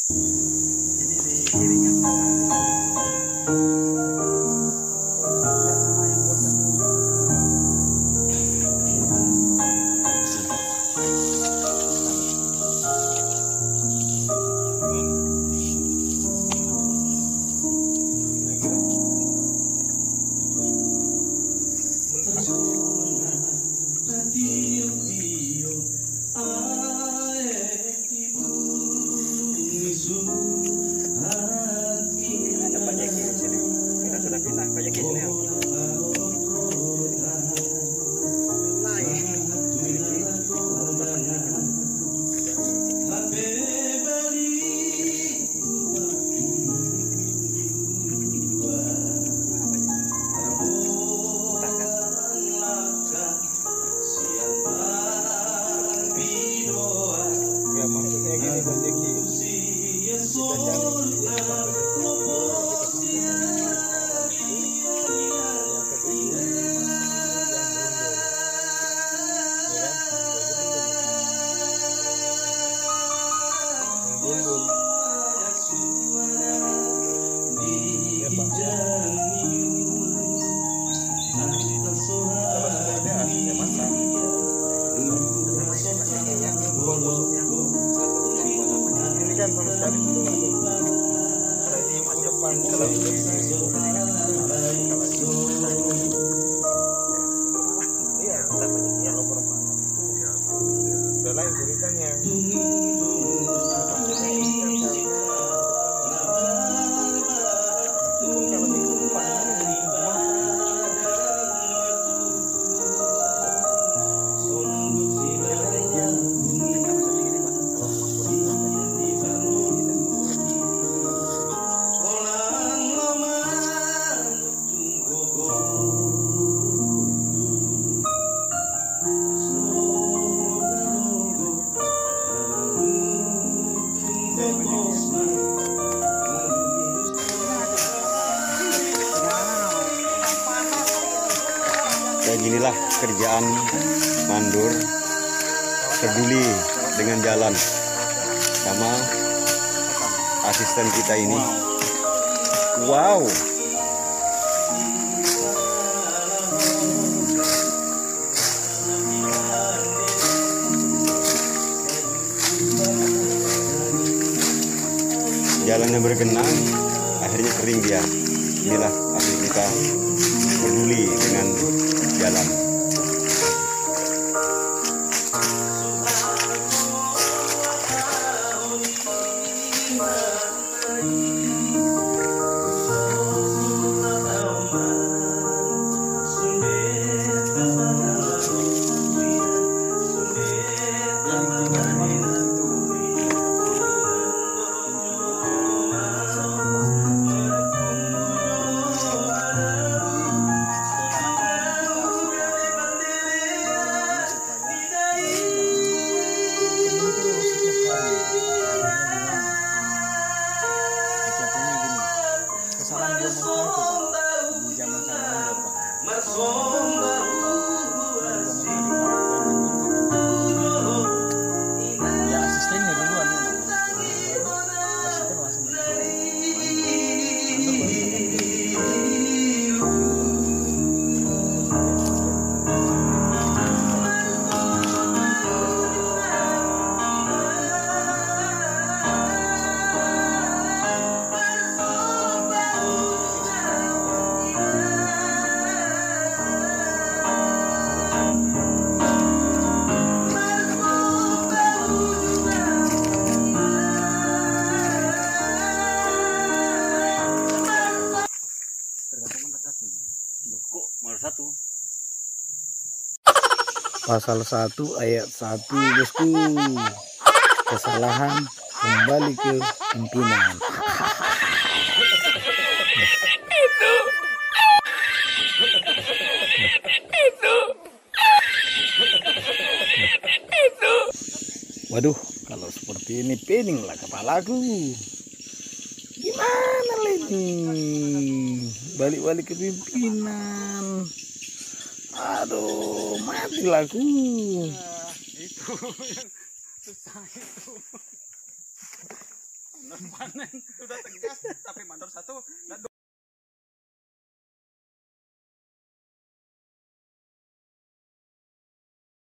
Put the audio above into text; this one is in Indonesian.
Jadi diiringan sama yang buat satu. Maksudnya gini Bang Jeki, kita kan sama sekali itu ada di depan kalau iya udah banyak yang lopor ya udah lain ceritanya. Kayak ginilah kerjaan mandur, peduli dengan jalan sama asisten kita ini. Wow. Jalannya bergenang, akhirnya kering dia. Inilah hasil kita peduli dengan jalan. Ya asistennya duluan. Asisten langsung. Pasal 1 ayat 1 bosku, kesalahan kembali ke pimpinan. Waduh, kalau seperti ini peninglah kepalaku. Gimana lagi? Balik-balik ke pimpinan. Aduh, mati lagu. Itu yang susah itu. non panen sudah tegas tapi mandor satu